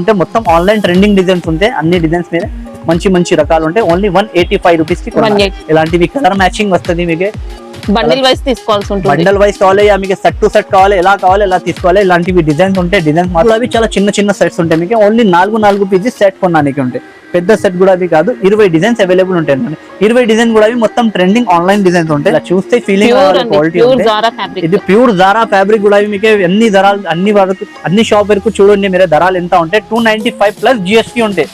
ఉంటే మొత్తం online trending designs ఉంటాయి. అన్ని డిజైన్స్ మీద మంచి మంచి రకాలు ఉంటాయి. ఓన్లీ 185 రూపీస్ కి ఇలాంటివి కలర్ మ్యాచింగ్ వస్తుంది. మీకు బండిల్ వైస్ తీసుకోవాల్సి ఉంటుంది. బండల్ వైస్ కావాలి, మీకు సెట్ టు సెట్ కావాలి, ఎలా కావాలి ఎలా తీసుకోవాలి. ఇలాంటివి డిజైన్స్ ఉంటాయి. డిజైన్స్ మాత్రం అవి చాలా చిన్న చిన్న సెట్స్ ఉంటాయి. మీకు ఓన్లీ 4 పీసెస్ సెట్ కొనడానికి ఉంటాయి. పెద్ద సెట్ కూడా అవి కాదు, 20 డిజైన్స్ అవైలబుల్ ఉంటాయి. 20 డిజైన్ కూడా అవి మొత్తం ట్రెండింగ్ ఆన్లైన్ డిజైన్స్ ఉంటాయి. ఇలా చూస్తే ఫీలింగ్ క్వాలిటీ ఉంటాయి. ఇది ప్యూర్ జారా ఫ్యాబ్రిక్ కూడా మీకు అన్ని ధరలు అన్ని షాప్ వరకు చూడండి మీరు ధరలు ఎంత ఉంటాయి. 295 ప్లస్ GST ఉంటాయి.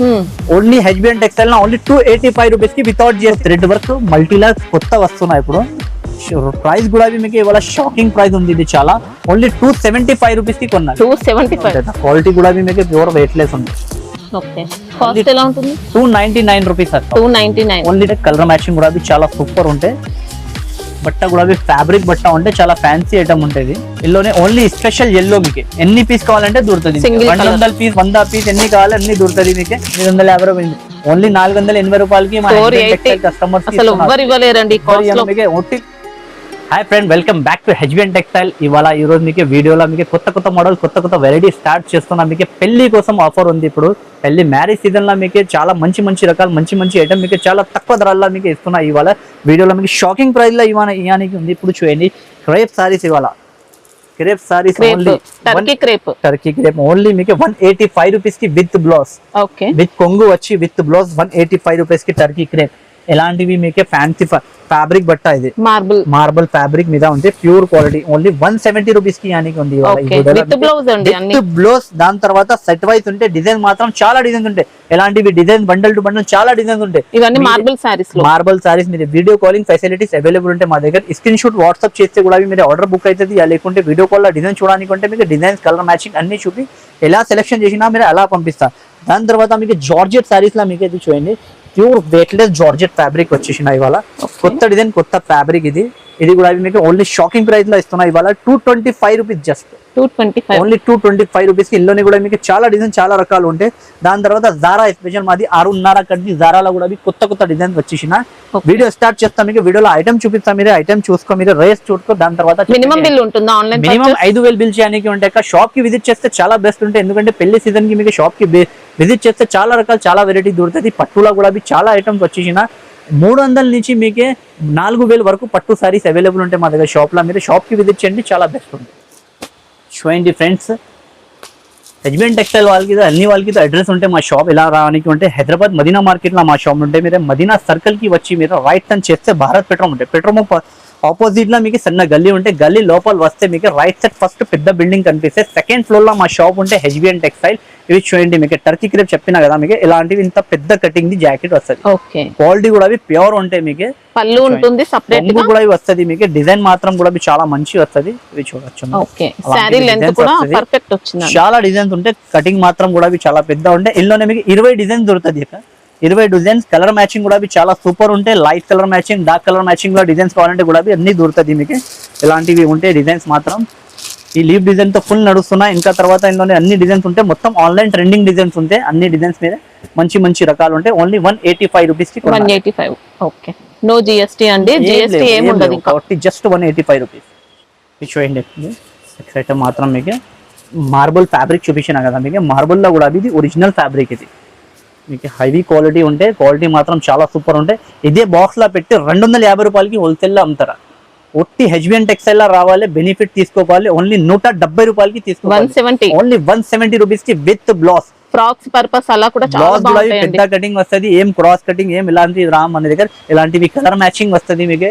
Only HBN textile only 285 rupees కి వితౌట్ GST. థ్రెడ్ వర్క్ మల్టీలా కొత్త వస్తున్నాయి ఇప్పుడు. ప్రైస్ కూడా మీకు ఇవాళ షాకింగ్ ప్రైస్ ఉంది. ఇది చాలా ఓన్లీ 275 రూపీస్ కి కొన్నారు. 275 క్వాలిటీ కూడా మీకు ప్యూర్ వెయిట్ లెస్ ఉంది. ఓకే, కాస్ట్ ఎలా ఉంటుంది? 299 రూపీస్. 299 ఓన్లీ కలర్ మ్యాచింగ్ కూడా చాలా సూపర్ ఉంటాయి. బట్ట కూడా ఫ్యాబ్రిక్ బట్ట ఉంటే చాలా ఫ్యాన్సీ ఐటమ్ ఉంటుంది. ఇల్లోనే ఓన్లీ స్పెషల్ ఎల్లో మీకు ఎన్ని పీస్ కావాలంటే దొరుకుతుంది. 200 పీస్ 100 పీస్ ఎన్ని కావాలి అన్ని దొరుకుతుంది. మీకు 350 రూపాయలు ఓన్లీ 480 రూపాయలకి కస్టమర్స్ ఇవ్వలేరండి. Hi friend, welcome back to HBN textile. ఇవాళ ఈ రోజు మీకు వీడియోలో మీకు కొత్త మోడల్ కొత్త వెరైటీ స్టార్ట్ చేస్తున్నా. మీకు పెళ్లి కోసం ఆఫర్ ఉంది. ఇప్పుడు పెళ్లి మ్యారేజ్ సీజన్ లో మీకు చాలా మంచి రకాలు మంచి ఐటమ్ మీకు చాలా తక్కువ ధరల్లో మీకు ఇస్తున్నా. ఇవాళ వీడియోలో మీకు షాకింగ్ ప్రైస్ లో ఇవ్వడానికి ఉంది. ఇప్పుడు చూడండి, క్రేప్ సారీస్. ఇవాళ crepe saris only Turkey crepe only మీకు 185 రూపీస్ కి విత్ బ్లౌజ్. ఓకే, విత్ కొంగు వచ్చి విత్ బ్లౌజ్ 185 రూపీస్ కి టర్కీ క్రేప్. ఎలాంటివి మీకు ఫ్యాన్సీ ఫ్యాబ్రిక్ బట్ట. ఇది మార్బల్ ఫ్యాబ్రిక్ మీద ఉంది. ప్యూర్ క్వాలిటీ ఓన్లీ 170 రూపీస్ కి యానికి ఉంది. బ్లౌజ్ దాని తర్వాత సెట్ వైస్ ఉంటే డిజైన్ మాత్రం చాలా డిజైన్స్ ఉంటాయి. ఎలాంటివి డిజైన్ బండల్ టు బండల్ చాలా డిజైన్స్ ఉంటాయి. ఇవన్నీ మార్బల్ సారీస్ మీరు వీడియో కాలింగ్ ఫెసిలిటీస్ అవైలబుల్ ఉంటాయి మా దగ్గర. స్క్రీన్ షాట్ వాట్సాప్ చేస్తే కూడా మీరు ఆర్డర్ బుక్ అవుతుంది. లేకుంటే వీడియో కాల్ లో డిజైన్ చూడడానికి ఉంటే మీకు డిజైన్స్ కలర్ మ్యాచింగ్ అన్ని చూపి ఎలా సెలెక్షన్ చేసినా మీరు అలా పంపిస్తారు. దాని తర్వాత మీకు జార్జెట్ సారీస్ లా మీకు ఇది చూడండి, ప్యూర్ వెయిట్లెస్ జార్జెట్ ఫ్యాబ్రిక్ వచ్చేసిన ఇవాళ కొత్త డిజైన్ కొత్త ఫ్యాబ్రిక్. ఇది కూడా మీకు ఓన్లీ షాకింగ్ ప్రైస్ లో ఇస్తున్నా. ఇవాళ 225 రూపీస్ జస్ట్ 225 ఓన్లీ 225 రూపీస్ కి. ఇందులోనే కూడా మీకు చాలా డిజైన్ చాలా రకాలు ఉంటాయి. దాని తర్వాత జారా స్పెషల్ మాది 6.5 కడ్డి జారాలో కూడా కొత్త డిజైన్స్ వచ్చేసిన. వీడియో స్టార్ట్ చేస్తాం. మీకు వీడియోలో ఐటమ్ చూపిస్తాం. మీరు ఐటమ్ చూసుకో, మీరు రేస్ చూసుకో. దాని తర్వాత మినిమం బిల్ ఉంటుందా? ఆన్లైన్ మినిమం 5000 బిల్ చేయడానికి ఉంటాయి. షాప్ కి విజిట్ చేస్తే చాలా బెస్ట్ ఉంటాయి. ఎందుకంటే పెళ్లి సీజన్ కి మీకు షాప్ కి విజిట్ చేస్తే చాలా రకాలు చాలా వెరైటీ దొరుకుతుంది. పట్టులో కూడా చాలా ఐటమ్స్ వచ్చేసిన. 300 నుంచి మీకే 4000 వరకు పట్టు సారీస్ అవైలబుల్ ఉంటాయి మా దగ్గర షాప్ లో. మీరు షాప్ కి విజిట్ చేయండి, చాలా బెస్ట్ ఉంటుంది. చూడండి ఫ్రెండ్స్, HBN టెక్స్టైల్ వాళ్ళకి అన్ని వాళ్ళకి అడ్రస్ ఉంటే మా షాప్ ఎలా రావడానికి ఉంటే హైదరాబాద్ మదీనా మార్కెట్ లో మా షాప్ ఉంటే మీరు మదీనా సర్కిల్ కి వచ్చి మీరు రైట్ టర్న్ చేస్తే భారత్ పెట్రోల్ ఉంటాయి. పెట్రోల్ ఆపోజిట్ లో మీకు సన్న గల్లీ ఉంటే గల్లీ లోపల వస్తే మీకు రైట్ సైడ్ ఫస్ట్ పెద్ద బిల్డింగ్ కనిపిస్తే సెకండ్ ఫ్లోర్ లో మా షాప్ ఉంటే HBN టెక్స్టైల్. ఇవి చూడండి, మీకు టర్కీ క్రేప్ చెప్పినా కదా, మీకు ఇలాంటివి ఇంత పెద్ద కటింగ్ ది జాకెట్ వస్తుంది. క్వాలిటీ కూడా అవి ప్యూర్ ఉంటాయి. మీకు పళ్ళు ఉంటుంది, సెపరేట్ గా కూడా వస్తుంది. మీకు డిజైన్ మాత్రం కూడా చాలా మంచి వస్తుంది. ఇవి చూడొచ్చు, చాలా డిజైన్స్ ఉంటాయి. కటింగ్ మాత్రం కూడా చాలా పెద్ద ఉంటాయి. ఇందులోనే మీకు 20 డిజైన్స్ దొరుకుతుంది. 20 డిజైన్స్ కలర్ మ్యాచింగ్ కూడా చాలా సూపర్ ఉంటాయి. Light colour matching, dark colour matching లో డిజైన్స్ కావాలంటే కూడా అన్ని దొరుకుతుంది. మీకు ఇలాంటివి ఉంటాయి డిజైన్స్ మాత్రం. ఈ లీవ్ డిజైన్ తో ఫుల్ నడుస్తున్నాయి. ఇంకా తర్వాత ఇందులోనే అన్ని డిజైన్స్ ఉంటాయి. మొత్తం ఆన్లైన్ ట్రెండింగ్ డిజైన్స్ ఉంటాయి. అన్ని డిజైన్స్ మీద మంచి రకాలు ఉంటాయి. ఓన్లీ 185 రూపీస్ కి 185. ఓకే, నో GST అండి. GST ఏం ఉండదు కాబట్టి జస్ట్ 185 రూపీస్. చూడండి, సెక్రెట్ మాత్రం మీకు మార్బల్ ఫ్యాబ్రిక్ చూపించిన కదా. మీకు మార్బల్ లో కూడా ఇది ఒరిజినల్ ఫ్యాబ్రిక్. ఇది మీకు హైవీ క్వాలిటీ ఉంటే క్వాలిటీ మాత్రం చాలా సూపర్ ఉంటాయి. ఇదే బాక్స్ లో పెట్టి 250 రూపాయలకి హోల్సేల్ లో అమ్ముతారా. ఒట్టి HBN టెక్స్టైల్ లా రావాలి, బెనిఫిట్ తీసుకోవాలి. ఓన్లీ 170 రూపాయలకి తీసుకోవాలి. ఓన్లీ 170 రూపీస్ కి విత్ బ్లౌజ్. ఫ్రాక్స్ పర్పస్ అలా కూడా చాలా బాగుంటాయి. పెద్ద కటింగ్ వస్తుంది, ఏం క్రాస్ కటింగ్ ఏం ఇలాంటి రామ్ మన దగ్గర. ఇలాంటివి కలర్ మ్యాచింగ్ వస్తుంది. మీకు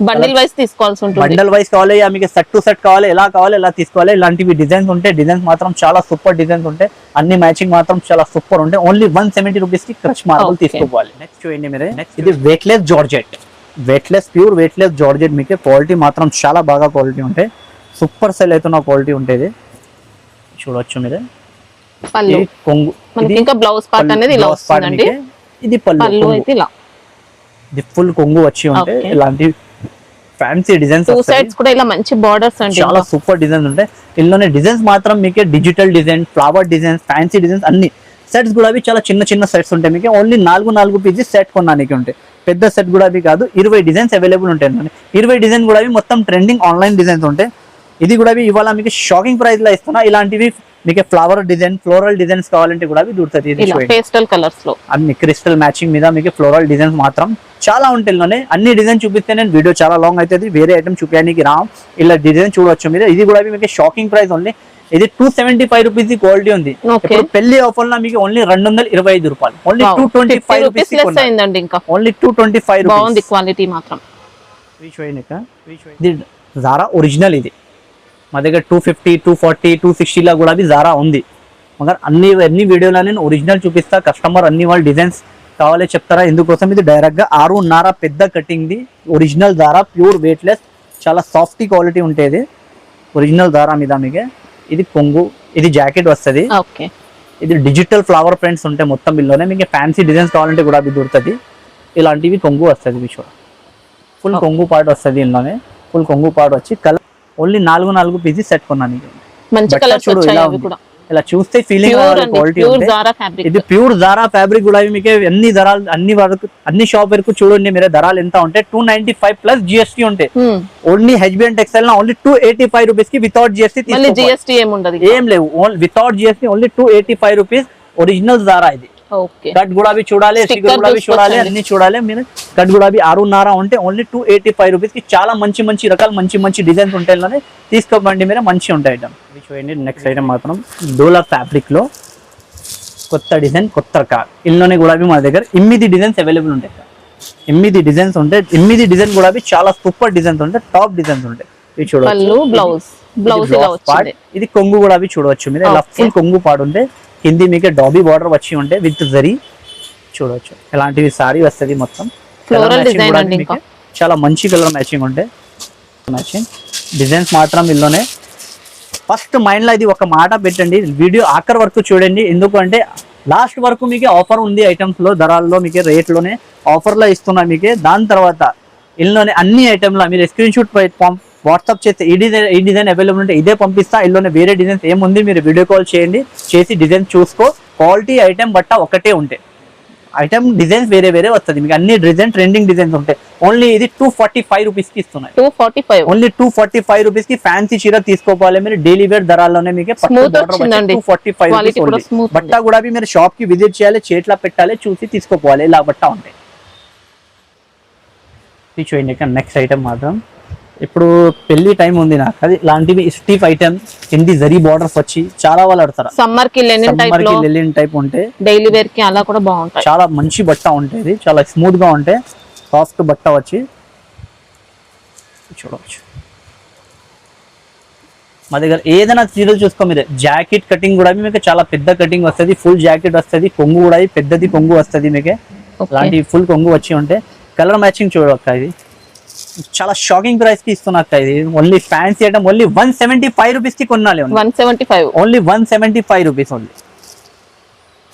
బండిల్ వైస్ తీసుకోవాల్సి ఉంటుంది. బండల్ వైస్ కావాలి, మీకు సెట్ టు సెట్ కావాలి, ఎలా కావాలి ఎలా తీసుకోవాలి. ఇలాంటివి డిజైన్స్ ఉంటాయి. డిజైన్స్ మాత్రం చాలా సూపర్ డిజైన్స్ ఉంటాయి. అన్ని మ్యాచింగ్ మాత్రం చాలా సూపర్ ఉంటాయి. ఓన్లీ 170 రూపీస్ కి క్రష్ మార్బల్ తీసుకోవాలి. నెక్స్ట్ చూడండి మీరు, ఇది weightless georgette. Weightless pure weightless georgette. మీకు క్వాలిటీ మాత్రం చాలా బాగా క్వాలిటీ ఉంటాయి. సూపర్ సెల్ అవుతున్న క్వాలిటీ ఉంటుంది. చూడొచ్చు మీరు. పళ్ళు కొంగు, ఇంకా బ్లౌజ్ పార్ట్ అనేది ఇలా వస్తుందండి. ఇది పళ్ళు అయితే ఇలా ఇది ఫుల్ కొంగు వచ్చి ఉంటాయి. ఇలాంటి ఫ్యాన్సీ డిజైన్స్, టూ సైడ్స్ కూడా ఇలా మంచి బోర్డర్స్ అండి. చాలా సూపర్ డిజైన్స్ ఉంటాయి. ఇందులోనే డిజైన్స్ మాత్రం మీకు digital design, flower designs, fancy designs అన్ని. సెట్స్ కూడా చాలా చిన్న సెట్స్ ఉంటాయి. మీకు ఓన్లీ 4 పీసెస్ సెట్ కొనడానికి ఉంటాయి. పెద్ద సెట్ కూడా అవి కాదు, 20 డిజైన్స్ అవైలబుల్ ఉంటాయి. 20 డిజైన్ కూడా మొత్తం ట్రెండింగ్ ఆన్లైన్ డిజైన్స్ ఉంటాయి. ఇది కూడా ఇవాళ మీకు షాకింగ్ ప్రైస్ లో ఇస్తున్నా. ఇలాంటివి మీకు ఫ్లవర్ డిజైన్ ఫ్లోరల్ డిజైన్స్ కావాలంటే కూడా అవి దొరుకుతుంది. ఇది ఇలా చూడండి పేస్టల్ కలర్స్ లో అన్ని క్రిస్టల్ మ్యాచింగ్ మీద మీకు ఫ్లోరల్ డిజైన్స్ మాత్రం చాలా ఉంటాయి. అన్ని డిజైన్ చూపిస్తే నేను వీడియో చాలా లాంగ్ అవుతుంది, వేరే ఐటమ్ చూపించడానికి రామ్. ఇలా డిజైన్ చూడొచ్చు మీరు. ఇది కూడా మీకు షాకింగ్ ప్రైస్ ఓన్లీ. ఇది 275 రూపీస్ క్వాలిటీ ఉంది. Okay. ఇప్పుడు పెళ్లి ఆఫర్ లో మీకు ఓన్లీ 225 రూపాయలు, ఓన్లీ 225 రూపీస్ లెస్ అయిందండి. ఇంకా ఓన్లీ 225 బాగుంది రూపీస్. క్వాలిటీ మాత్రం. ఇది జారా ఒరిజినల్. ఇది మా దగ్గర 250, 240, 260 లా కూడా జారా ఉంది. మగర్ అన్ని వీడియోలో నేను ఒరిజినల్ చూపిస్తా. కస్టమర్ అన్ని వాళ్ళు డిజైన్స్ కావాలో చెప్తారా, ఎందుకోసం ఇది డైరెక్ట్ గా 6.5 పెద్ద కటింగ్ ది ఒరిజినల్ దారా, ప్యూర్ వెయిట్లెస్, చాలా సాఫ్ట్ క్వాలిటీ ఉంటుంది ఒరిజినల్ దారా మీద. మీకు ఇది కొంగు, ఇది జాకెట్ వస్తుంది. ఓకే, ఇది డిజిటల్ ఫ్లవర్ ప్రింట్స్ ఉంటాయి మొత్తం బిల్లోనే. మీకు ఫ్యాన్సీ డిజైన్స్ కావాలంటే కూడా అది దొరుకుతుంది. ఇలాంటివి కొంగు వస్తుంది. విషయం ఫుల్ కొంగు పార్ట్ వస్తుంది. ఇందులోనే ఫుల్ కొంగు పార్ట్ వచ్చి కలర్ ఓన్లీ 4 పీసెస్ సెట్ కొన్నాను. మంచి కలర్స్ చూడు వచ్చాయి ఇలా అవి ఉంది. కూడా. ఇలా చూస్తే feeling quality pure Zara fabric. ఇది ప్యూర్ జారా ఫ్యాబ్రిక్ కూడా మీకు అన్ని ధరలు అన్ని షాప్ వరకు చూడండి మీరు. ధరలు ఎంత ఉంటాయి, 295 ప్లస్ జిఎస్టీ ఉంటాయి. ఓన్లీ హెచ్బిఎన్ టెక్స్టైల్ లో ఓన్లీ 285 రూపీస్ కి వితౌట్ జిఎస్టీ. మళ్ళీ జిఎస్టీ ఏం లేవు, without GST only 285 rupees original Zara. ఇది ఓకే, కట్ గుడాబీ చూడాలి, స్టిక్కర్ గుడాబీ చూడాలి, అన్ని చూడాలి మీరు. కట్ గుడాబీ 6.5 ఉంటే ఓన్లీ 285 రూపీస్ కి చాలా మంచి రకాలు మంచి డిజైన్స్ ఉంటాయి. తీసుకోబండి మీరు, మంచి ఉంటాయి ఐటమ్. చూడండి నెక్స్ట్ ఐటమ్ మాత్రం డోలా ఫ్యాబ్రిక్ లో కొత్త డిజైన్, కొత్త రకాలు. ఇందులోనే గుడాబీ మా దగ్గర 8 డిజైన్స్ అవైలబుల్ ఉంటాయి. 8 డిజైన్స్ ఉంటాయి. 8 డిజైన్ గుడాబీ చాలా సూపర్ డిజైన్స్ ఉంటాయి, టాప్ డిజైన్స్ ఉంటాయి. ఇది చూడవచ్చు, బ్లౌజ్ ఇలా వచ్చింది. ఇది కొంగు గుడాబీ చూడవచ్చు మీరు. ఇలా ఫుల్ కొంగు పాడు ఉంటే కింది మీకు డాబీ బార్డర్ వచ్చి ఉంటే విత్ జరీ చూడవచ్చు. ఇలాంటివి సారీ వస్తుంది మొత్తం ఫ్లోరల్ డిజైన్ అండి. ఇంకా చాలా మంచి కలర్ మ్యాచింగ్ ఉంటాయి. మ్యాచింగ్ డిజైన్స్ మాత్రం ఇందులోనే. ఫస్ట్ మైండ్ లో ఇది ఒక మాట పెట్టండి, వీడియో ఆఖరి వరకు చూడండి. ఎందుకంటే లాస్ట్ వరకు మీకు ఆఫర్ ఉంది ఐటమ్స్ లో, ధరల్లో మీకు రేట్ లోనే ఆఫర్ లో ఇస్తున్నా మీకు. దాని తర్వాత ఇందులోనే అన్ని ఐటమ్ లో మీరు స్క్రీన్ షాట్ వాట్సాప్ చేస్తే ఈ డిజైన్ అవైలబుల్ ఉంటే ఇదే పంపిస్తా. ఇందులోనే వేరే డిజైన్స్ ఏముంది మీరు వీడియో కాల్ చేయండి, చేసి డిజైన్ చూసుకో. క్వాలిటీ ఐటమ్ బట్ట ఒకటే ఉంటాయి, ఐటమ్ డిజైన్స్ వేరే వస్తుంది మీకు. అన్ని డిజైన్ ట్రెండింగ్ డిజైన్స్ ఉంటాయి. ఓన్లీ ఇది 245 రూపీస్ కి ఇస్తున్నాయి. 245 ఓన్లీ 245 రూపీస్ కి ఫ్యాన్సీ చీర తీసుకోవాలి మీరు. డైలీ వేర్ ధరల్లోనే మీకు 245 రూపీస్. బట్ట కూడా మీరు షాప్ కి విజిట్ చేయాలి, చేట్లా పెట్టాలి, చూసి తీసుకోవాలి. ఇలా బట్ట ఉంటాయి. చూడండి నెక్స్ట్ ఐటమ్ మాత్రం ఇప్పుడు పెళ్లి టైం ఉంది నాకు, అది ఇలాంటివి స్టీఫ్ ఐటమ్ కింది జరీ బార్డర్స్ వచ్చి చాలా వాళ్ళు ఆడతారు. సమ్మర్ కి లెనిన్ టైప్ ఉంటే డైలీ వేర్ కి అలా కూడా బాగుంటాయి. చాలా మంచి బట్ట ఉంటుంది, చాలా స్మూత్ గా ఉంటాయి, సాఫ్ట్ బట్ట వచ్చి చూడవచ్చు. మా దగ్గర ఏదైనా చీరలు చూసుకో మీరు. జాకెట్ కటింగ్ కూడా మీకు చాలా పెద్ద కటింగ్ వస్తుంది, ఫుల్ జాకెట్ వస్తుంది. కొంగు కూడా పెద్దది కొంగు వస్తుంది మీకు. అలాంటి ఫుల్ కొంగు వచ్చి ఉంటే కలర్ మ్యాచింగ్ చూడవచ్చు. ఇది చాలా షాకింగ్ ప్రైస్ కి ఇస్తున్నా. ఇది only fancy item only 175 rupees కి కొనాలి. 175 ఓన్లీ 175 రూపీస్ ఓన్లీ.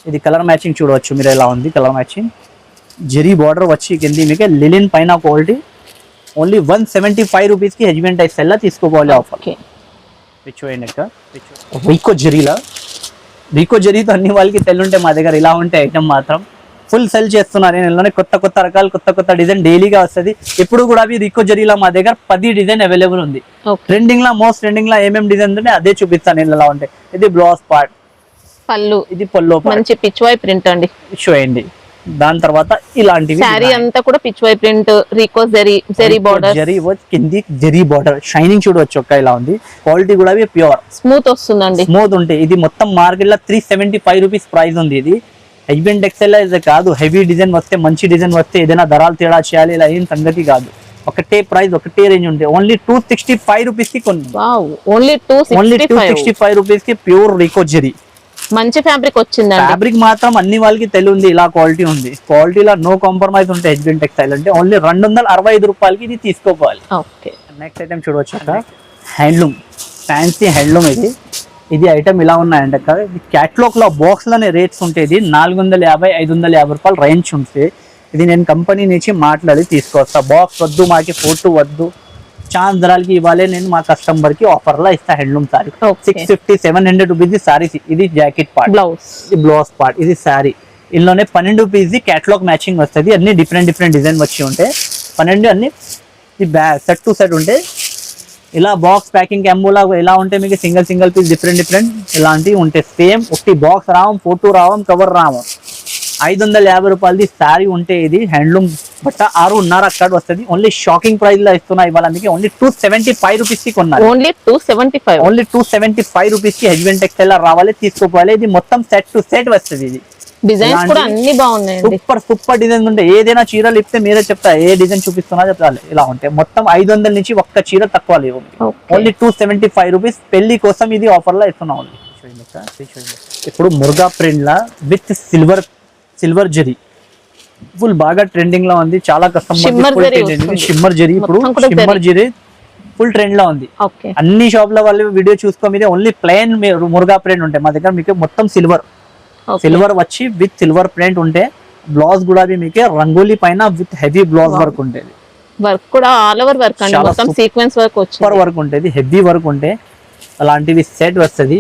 ఇది కలర్ మ్యాచింగ్ చూడవచ్చు మీరు ఎలా ఉంది. కలర్ మ్యాచింగ్ జరీ బార్డర్ వచ్చి కింది మీకు లిలిన్ పైన క్వాలిటీ. ఓన్లీ 175 రూపీస్ కి హెజ్మెంట్ టెక్స్టైల్ లా తీసుకోవాలి ఆఫర్. రీకో జరీతో అన్ని వాళ్ళకి తెల్లుంటే మా దగ్గర ఇలా ఉంటే ఐటమ్ మాత్రం ఫుల్ సెల్ చేస్తున్నారు. నేను కొత్త రకాలు కొత్త డిజైన్ డైలీగా వస్తుంది. ఇప్పుడు కూడా రికో జరీలా మా దగ్గర 10 డిజైన్ అవైలబుల్ ఉంది. ట్రెండింగ్ లా మోస్ట్ ట్రెండింగ్ లా ఏమేమి డిజైన్ ఉంటే అదే చూపిస్తాను నేను ఎలా ఉంటాయి. ఇది బ్లౌజ్ పార్ట్, పళ్ళు, ఇది పళ్ళు మంచి పిచ్వై ప్రింట్ అండి చూడండి. దాని తర్వాత ఇలాంటివి సారీ అంతా కూడా పిచ్వై ప్రింట్, రికో జరీ బార్డర్, జరీ కింది జరీ బార్డర్ షైనింగ్ చూడవచ్చు. ఒక్క ఇలా ఉంది. క్వాలిటీ కూడా ప్యూర్ స్మూత్ వస్తుందండి, స్మూత్ ఉంటాయి. ఇది మొత్తం మార్కెట్ లో 375 రూపీస్ ప్రైస్ ఉంది. ఇది హెజ్బెండ్ టెక్స్టైల్ ఇది కాదు. హెవీ డిజైన్ వస్తే, మంచి డిజైన్ వస్తే ఏదైనా ధరలు తేడా చేయాలి ఇలా ఏం సంగతి కాదు. ఒకటే ప్రైస్, ఒకటే రేంజ్ ఉంటాయి. ఓన్లీ 265 రూపీస్ కి కొన్ని. ఓన్లీ 265 రూపీస్ కి ప్యూర్ రికో జరీ మంచి ఫ్యాబ్రిక్ వచ్చిందండి. ఫ్యాబ్రిక్ మాత్రం అన్ని వాళ్ళకి తెలియదు ఇలా క్వాలిటీ ఉంది. క్వాలిటీలో నో కాంప్రమైజ్ ఉంటాయి. హెజ్బెండ్ టెక్స్టైల్ అంటే ఓన్లీ 265 రూపాయలకి ఇది తీసుకోవాలి. నెక్స్ట్ ఐటమ్ చూడవచ్చు అక్క, హ్యాండ్లూమ్, ఫ్యాన్సీ హ్యాండ్లూమ్. ఇది ఐటమ్ ఇలా ఉన్నాయంటే క్యాటలాగ్ లో బాక్స్ లోనే రేట్స్ ఉంటాయి. 450-550 రూపాయలు రేంజ్ ఉంటాయి. ఇది నేను కంపెనీ నుంచి మాట్లాడి తీసుకొస్తా. బాక్స్ వద్దు, మాకి ఫోటో వద్దు, ఛాన్స్ ధరలకి ఇవ్వాలి. నేను మా కస్టమర్ కి ఆఫర్ లో ఇస్తా. Handloom sorry 650-700 rupees saris. ఇది జాకెట్ పార్ట్, ఇది బ్లౌజ్ పార్ట్, ఇది సారీ. ఇందులోనే 12 పీస్ క్యాటలాగ్ మ్యాచింగ్ వస్తుంది. అన్ని డిఫరెంట్ డిజైన్ వచ్చి ఉంటాయి. 12 అన్ని సెట్ టు సెట్ ఉంటాయి. ఇలా బాక్స్ ప్యాకింగ్ ఎంబోలా ఎలా ఉంటే మీకు సింగిల్ పీస్ డిఫరెంట్ ఇలాంటివి ఉంటాయి. సేమ్ ఒకటి బాక్స్ రావం, ఫోటో రావం, కవర్ రావం. 550 రూపాయలది శారీ ఉంటే ఇది హ్యాండ్లూమ్ బట్ట 6.5 అక్కడ వస్తుంది. ఓన్లీ షాకింగ్ ప్రైస్ లో ఇస్తున్నా ఇవాళ మీకు. ఓన్లీ 275 రూపీస్ కి కొన్నారు. ఓన్లీ 275. ఓన్లీ 275 రూపీస్ కి హెచ్బెన్ టెక్స్టైల్ రావాలి, తీసుకోవాలి. ఇది మొత్తం సెట్ టు సెట్ వస్తుంది. ఇది డిజైన్స్ కూడా అన్ని బాగున్నాయండి. సూపర్ డిజైన్ ఉంటాయి. ఏదైనా చీరలు ఇస్తే మీరే చెప్తా ఏ డిజైన్ చూపిస్తున్నా చెప్తారు. ఇలా ఉంటాయి మొత్తం 500 నుంచి ఒక్క చీర తక్కువ లేవు. ఓన్లీ 275 రూపీస్ పెళ్లి కోసం ఇది ఆఫర్ లో ఇస్తున్నాం. ఇప్పుడు Muruga print law with silver zari full బాగా ట్రెండింగ్ లో ఉంది. చాలా కస్టమర్ షిమ్మర్ జరీ ఇప్పుడు షిమ్మర్ జరీ ఫుల్ ట్రెండ్ లో ఉంది. అన్ని షాప్ లో వాళ్ళు వీడియో చూసుకో ఓన్లీ ప్లెయిన్ మురుగా ప్రింట్ ఉంటాయి. మా దగ్గర మీకు మొత్తం సిల్వర్ వచ్చి విత్ సిల్వర్ ప్రింట్ ఉంటే బ్లౌజ్ కూడా మీకు రంగోలీ పైన విత్ హెవీ బ్లౌజ్ వర్క్ ఉంటుంది. వర్క్ కూడా ఆల్ ఓవర్ వర్క్ అండి, మొత్తం సీక్వెన్స్ వర్క్ వచ్చి సూపర్ వర్క్ ఉంటుంది, హెవీ వర్క్ ఉంటే అలాంటివి సెట్ వస్తుంది.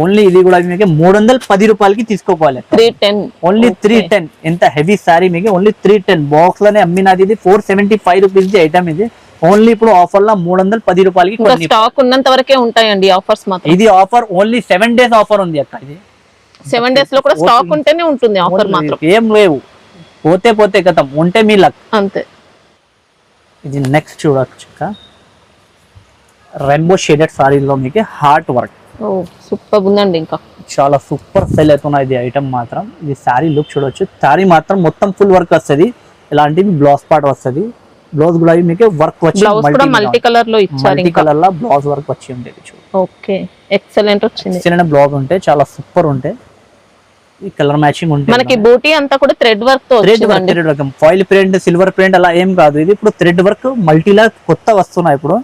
ఓన్లీ ఇది కూడా మీకు 310 రూపాయలకి తీసుకోవాలి. 310 ఓన్లీ 310. ఎంత హెవీ సారీ మీకు ఓన్లీ 310 బాక్స్ లోనే అమ్మినది. ఇది 475 రూపీస్ ఐటమ్. ఇది ఓన్లీ ఇప్పుడు ఆఫర్ లో 310 రూపాయలకి స్టాక్ ఉన్నంత వరకే ఉంటాయండి ఆఫర్స్ మాత్రం. ఇది ఆఫర్ ఓన్లీ 7 days ఆఫర్ ఉంది అక్క. ఇది 7 days లో కూడా స్టాక్ ఉంటేనే ఉంటుంది ఆఫర్ మాత్రం. ఏం లేవు, పోతే కథం, ఉంటే మీ లక్ అంతే. ఇది నెక్స్ట్ చూడొచ్చు రెయిన్బో షేడెడ్ సారీలో మీకు హార్ట్ వర్క్. ఓ సూపర్ ఉందండి, ఇంకా చాలా సూపర్ సెల్ అవుతున్నాయి ఇది ఐటమ్ మాత్రం. ఇది శారీ లుక్ చూడొచ్చు. శారీ మాత్రం మొత్తం ఫుల్ వర్క్ వస్తుంది. ఇలాంటివి బ్లౌజ్ పార్ట్ వస్తుంది. బ్లౌజ్ కూడా మీకు వర్క్ వచ్చి మల్టీ కలర్ లో ఇచ్చారు. మల్టీ కలర్ లో బ్లౌజ్ వర్క్ వచ్చి ఉండేది. ఓకే, ఎక్సలెంట్ వచ్చింది. ఎక్సలెంట్ బ్లౌజ్ ఉంటే చాలా సూపర్ ఉంటే ఈ కలర్ మ్యాచింగ్ ఉంటే మనకి బూటీ అంతా కూడా థ్రెడ్ వర్క్ తో వచ్చింది. ఫాయిల్ ప్రింట్, సిల్వర్ ప్రింట్ అలా ఏం కాదు. ఇది ఇప్పుడు థ్రెడ్ వర్క్ మల్టీలా కొత్త వస్తున్నాయి. ఇప్పుడు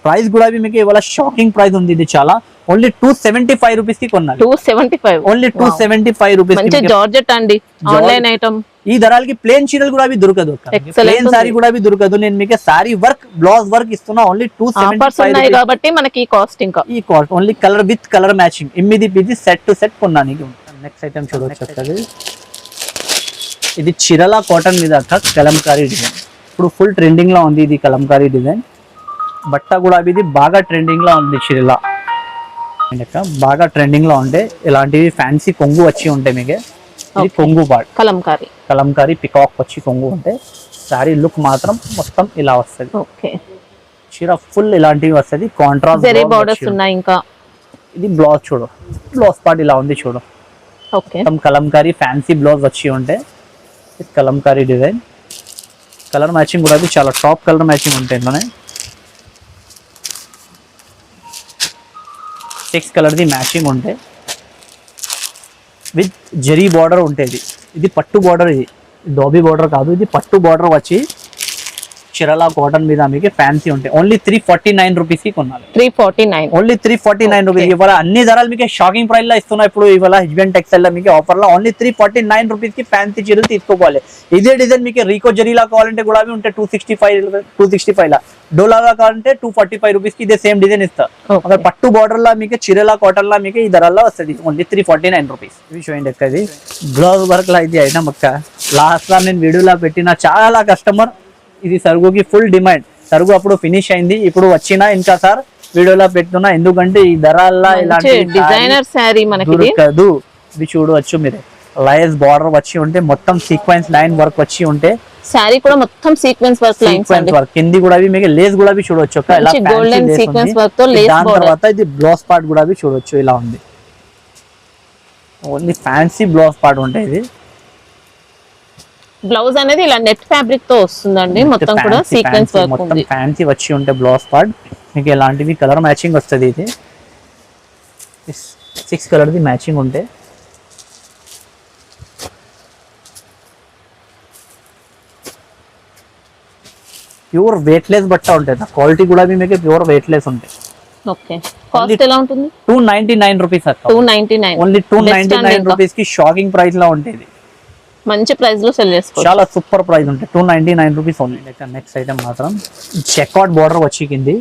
ప్రైస్ కూడా మీకు ఇవాళ షాకింగ్ ప్రైస్ ఉంది. ఇది చాలా ఓన్లీ 275 రూపీస్ కి కొన్నారు. 275 ఓన్లీ 275 రూపీస్. మంచి జార్జెట్ అండి, ఆన్లైన్ ఐటమ్. ఈ ధరలకి ప్లేన్ చీరలు కూడా దొరకదు, ప్లేన్ సారీ కూడా దొరకదు. నేను మీకు సారీ వర్క్ బ్లౌజ్ వర్క్ ఇస్తున్నా. ఓన్లీ 275 కాబట్టి మనకి ఈ కాస్ట్ ఇంకా ఈ cost only colour with colour matching 8 piece set to set కొన్నాను. నెక్స్ట్ ఐటమ్ చూడొచ్చు. ఇది చిరలా కాటన్ మీద కలంకారీ డిజైన్ ఇప్పుడు ఫుల్ ట్రెండింగ్ లో ఉంది. ఇది కలంకారీ డిజైన్ బట్ట కూడా ఇది బాగా ట్రెండింగ్ లో ఉంది. చిరలా బాగా ట్రెండింగ్ లో ఉంటే ఇలాంటివి ఫ్యాన్సీ కొంగు వచ్చి ఉంటాయి మీకు. ఇది కొంగు పార్ట్ కలంకారీ పికాక్ వచ్చి కొంగు ఉంటే సారీ లుక్ మాత్రం మొత్తం ఇలా వస్తుంది. చీర ఫుల్ ఇలాంటివి వస్తుంది. కాంట్రాస్ట్ బోర్డర్స్ ఉన్నాయి. ఇంకా ఇది బ్లౌజ్ చూడు, బ్లౌజ్ పార్ట్ ఇలా ఉంది చూడు. మొత్తం కలంకారీ ఫ్యాన్సీ బ్లౌజ్ వచ్చి ఉంటే కలంకారీ డిజైన్. కలర్ మ్యాచింగ్ కూడా చాలా టాప్ కలర్ మ్యాచింగ్ ఉంటాయి. ఇందులోనే 6 కలర్ది మ్యాచింగ్ ఉంటే విత్ జరీ బార్డర్ ఉంటుంది. ఇది పట్టు బార్డర్, ఇది డోబీ బార్డర్ కాదు, ఇది పట్టు బార్డర్ వచ్చి చిరలా కాటన్ మీద మీకు ఫ్యాన్సీ ఉంటాయి. ఓన్లీ 349 రూపీస్ కి కొనాలి. 349 ఓన్లీ 349 రూపీస్. ఇవాళ అన్ని ధరలు మీకు షాకింగ్ ప్రైస్ లో ఇస్తున్నాయి. ఇప్పుడు ఇవాళ హెచ్బెన్ టెక్స్టైల్ లో మీకు ఆఫర్ లో ఓన్లీ 349 రూపీస్ కి ఫ్యాన్సీ చీరలు తీసుకోవాలి. ఇదే డిజైన్ మీకు రీకో జరీలా కావాలంటే కూడా ఉంటాయి 265 లా. డోలాగా కావాలంటే 245 రూపీస్ కి ఇదే సేమ్ డిజైన్ ఇస్తా. అక్కడ పట్టు బార్డర్ లా మీకు చిరలా కాటన్ లా మీకు ఈ ధరల్లో వస్తుంది. Only 349 rupees. ఇవి చూడండి అక్క, ఇది బ్లౌజ్ వర్క్ లా ఇది ఐటమ్ అక్క. లాస్ట్ లా నేను వీడియోలో పెట్టిన చాలా కస్టమర్ ఇది సరుకుకి ఫుల్ డిమాండ్. సరుకు అప్పుడు ఫినిష్ అయింది, ఇప్పుడు వచ్చినా ఇంకా సార్ వీడియోలో పెడుతున్నా. ఎందుకంటే ఈ ధరల్లో ఇలాంటి డిజైనర్ శారీ మనకి దొరకదు. ఇది చూడవచ్చు మీరు, లైన్స్ బార్డర్ వచ్చి ఉంటే మొత్తం సీక్వెన్స్ లైన్ వర్క్ వచ్చి ఉంటే శారీ కూడా మొత్తం సీక్వెన్స్ వర్క్ లైన్స్ వర్క్. కింది కూడా మీకు లేస్ కూడా చూడొచ్చు. గోల్డెన్ సీక్వెన్స్ వర్క్ తో లేస్ దాని తర్వాత ఇది బ్లౌజ్ పార్ట్ కూడా చూడొచ్చు. ఇలా ఉంది. ఓన్లీ ఫ్యాన్సీ బ్లౌజ్ పార్ట్ ఉంటాయి. ఇది బ్లౌజ్ అనేది ఇలా నెట్ ఫ్యాబ్రిక్ తో వస్తుందండి. మొత్తం కూడా సీక్వెన్స్ వర్క్ ఉంది. ఫ్యాన్సీ వచ్చి ఉంటే బ్లౌజ్ పార్ట్ మీకు ఎలాంటివి కలర్ మ్యాచింగ్ వస్తుంది. ఇది 6 కలర్ది మ్యాచింగ్ ఉంటే ప్యూర్ వెయిట్లెస్ బట్ట ఉంటుంది. క్వాలిటీ కూడా మీకు ప్యూర్ వెయిట్లెస్ ఉంటాయి. ఓకే, కాస్ట్ ఎలా ఉంటుంది? 299 రూపీస్. 299 ఓన్లీ 299 రూపీస్ కి షాకింగ్ ప్రైస్ లో ఉంటుంది. మంచి ప్రైస్ లో సెల్ చేసుకోవచ్చు. చాలా సూపర్ ప్రైస్ ఉంటాయి. 299 రూపీస్ ఓన్లీ. నెక్స్ట్ ఐటమ్ మాత్రం చెక్అవుట్ బార్డర్ వచ్చి కింది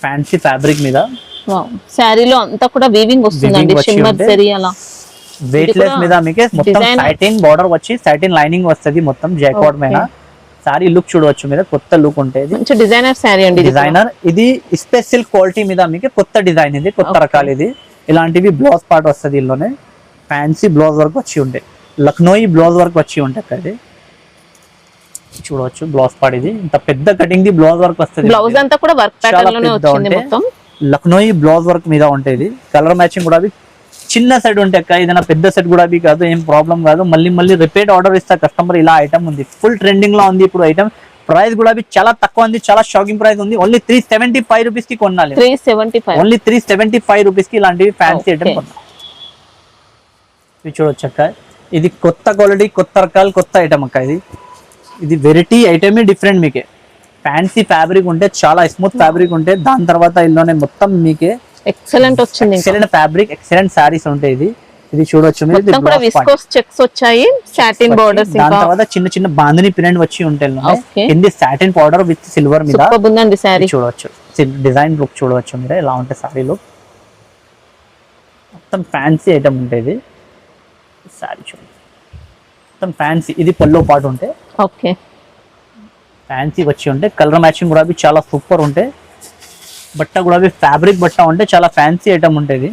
ఫ్యాన్సీ ఫ్యాబ్రిక్ మీద. శారీలో అంతా కూడా వీవింగ్ వస్తుందండి, షిమ్మర్ జరీ అలా. వెయిట్లెస్ మీద మీకు మొత్తం సాటిన్ బార్డర్ వచ్చి సాటిన్ లైనింగ్ వస్తుంది మొత్తం జాక్వాట్ మీద. సారీ లుక్ చూడవచ్చు మీరు, కొత్త లుక్ ఉంటుంది. మంచి డిజైనర్ శారీ అండి. డిజైనర్ ఇది స్పెషల్ క్వాలిటీ మీద మీకు కొత్త డిజైన్ ఇది, కొత్త రకాలు ఇది. ఇలాంటివి బ్లౌజ్ పార్ట్ వస్తుంది, ఇందులోనే ఫ్యాన్సీ బ్లౌజ్ వర్క్ వచ్చి ఉంటాయి, లక్నోయి బ్లౌజ్ వర్క్ వచ్చి ఉంటాయి అక్కడ. చూడవచ్చు బ్లౌజ్ పార్ట్ ఇది, ఇంత పెద్ద కటింగ్ ది బ్లౌజ్ వర్క్ వస్తుంది. బ్లౌజ్ అంతా కూడా వర్క్ ప్యాటర్న్ లోనే వచ్చింది మొత్తం. లక్నోయి బ్లౌజ్ వర్క్ మీద ఉంటుంది. కలర్ మ్యాచింగ్ కూడా చిన్న సెట్ ఉంటే అక్క, ఏదైనా పెద్ద సెట్ కూడా కాదు, ఏం ప్రాబ్లం కాదు. మళ్ళీ రిపీట్ ఆర్డర్ ఇస్తా కస్టమర్. ఇలా ఐటమ్ ఉంది, ఫుల్ ట్రెండింగ్ లో ఉంది ఇప్పుడు ఐటమ్. ప్రైస్ కూడా చాలా తక్కువ ఉంది, చాలా షాకింగ్ ప్రైస్ ఉంది. ఓన్లీ 375 రూపీస్ కి కొనాలి. 375, ఓన్లీ 375 రూపీస్ కి ఇలాంటివి ఫ్యాన్సీ ఐటమ్ కొనాలి. ఇది చూడొచ్చు అక్క, ఇది కొత్త క్వాలిటీ, కొత్త రకాలు, కొత్త ఐటమ్ అక్క. ఇది వెరైటీ ఐటమ్, డిఫరెంట్. మీకే ఫ్యాన్సీ ఫ్యాబ్రిక్ ఉంటే, చాలా స్మూత్ ఫ్యాబ్రిక్ ఉంటే, దాని తర్వాత ఇందులోనే మొత్తం మీకే ఎక్సలెంట్ వచ్చింది. ఎక్సలెంట్ ఫ్యాబ్రిక్, ఎక్సలెంట్ సారీస్ ఉంటాయి. ఇది చూడొచ్చు మీరు, విస్కోస్ చెక్స్ వచ్చాయి, సాటిన్ బోర్డర్స్. దాని తర్వాత చిన్న చిన్న బాందిని ప్రింట్ వచ్చి ఉంటాయి. కింది సాటిన్ పౌడర్ విత్ సిల్వర్ మీద ఉందండి సారీ. చూడవచ్చు డిజైన్ లుక్ చూడవచ్చు మీరు, ఎలా ఉంటాయి సారీ లుక్. మొత్తం ఫ్యాన్సీ ఐటమ్ ఉంటుంది సారీ. చూడండి మొత్తం ఫ్యాన్సీ. ఇది పల్లో పాటు ఉంటే ఓకే, ఫ్యాన్సీ వచ్చి ఉంటే, కలర్ మ్యాచింగ్ కూడా చాలా సూపర్ ఉంటాయి. బట్ట కూడా ఫ్యాబ్రిక్ బట్ట ఉంటే చాలా ఫ్యాన్సీ ఐటమ్ ఉంటుంది.